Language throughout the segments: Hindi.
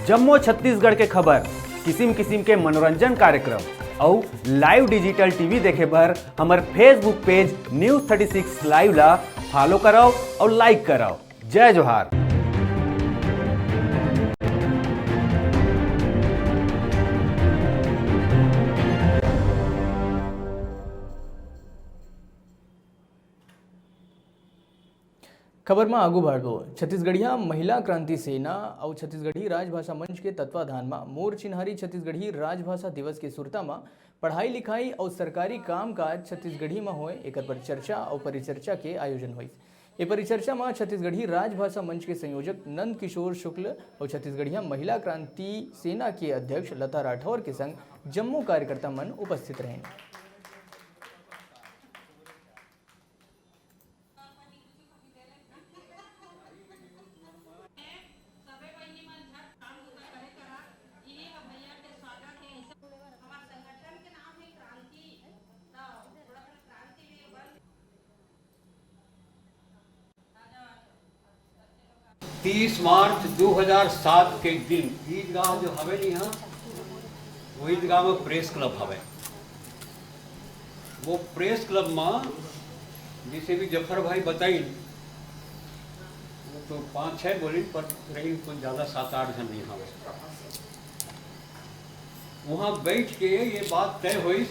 जम्मू छत्तीसगढ़ के खबर, किसिम किसिम के मनोरंजन कार्यक्रम और लाइव डिजिटल टीवी देखे बर हमार फेसबुक पेज न्यूज़ 36 लाइव ला फॉलो कराओ और लाइक कराओ। जय जोहार। खबर में आगू बढ़ो। छत्तीसगढ़िया महिला क्रांति सेना और छत्तीसगढ़ी राजभाषा मंच के तत्वाधान में मोर चिन्हारी छत्तीसगढ़ी राजभाषा दिवस के सुरता में पढ़ाई लिखाई और सरकारी कामकाज छत्तीसगढ़ी में होए एक पर चर्चा और परिचर्चा के आयोजन हुई। ये परिचर्चा में छत्तीसगढ़ी राजभाषा मंच के संयोजक नंद किशोर शुक्ल और छत्तीसगढ़िया महिला क्रांति सेना के अध्यक्ष लता राठौर के संग जम्मू कार्यकर्ता मन उपस्थित रहे। तीस मार्च 2007 के दिन ईदगाह जो हवेली यहाँ वो ईदगाह में प्रेस क्लब हवे। वो प्रेस क्लब में जिसे भी जफर भाई बताई तो 5-6 बोली पर रही कुछ ज़्यादा 7-8 जन नहीं हवे। वहाँ बैठ के ये बात तय हुई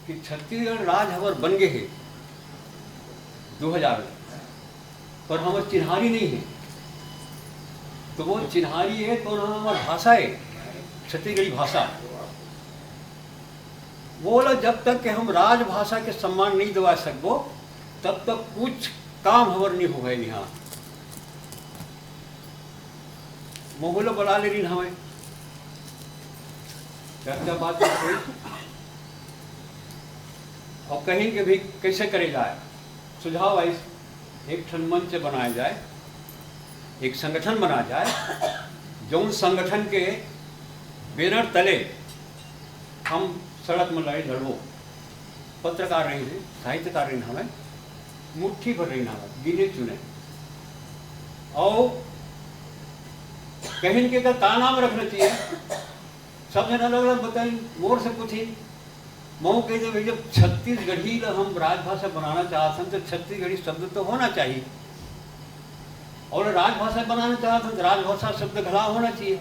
कि छत्तीसगढ़ राज हमार बन गए है 2000 में, पर हमार चिन्हारी नहीं है। तो वो चिन्हारी है तो हमारी भाषा है छत्तीसगढ़ी भाषा। वो बोला जब तक कि हम राजभाषा के सम्मान नहीं दिवा सकबो तब तक कुछ काम हमार नहीं हो गए। यहाँ मोहल्ला बुला ले रही हमें चर्चा बात हुई और कहीं के भी कैसे करे जाए सुझाव आई। एक ठन मंच बनाया जाए, एक संगठन बना जाए, जो संगठन के बैनर तले हम सड़क में लड़ाई लड़ो। पत्रकार रही हैं, साहित्यकार रही हमें, मुट्ठी भर रही हमें, गिने चुने और कहीं के का नाम रखना चाहिए। सब जन अलग अलग बताई, मोर से पूछी मऊ कह दे जब छत्तीसगढ़ी हम राजभाषा बनाना चाहते हैं तो छत्तीसगढ़ी शब्द तो होना चाहिए और राजभाषा बनाना चाहते हैं तो राजभाषा शब्द घड़ा होना चाहिए।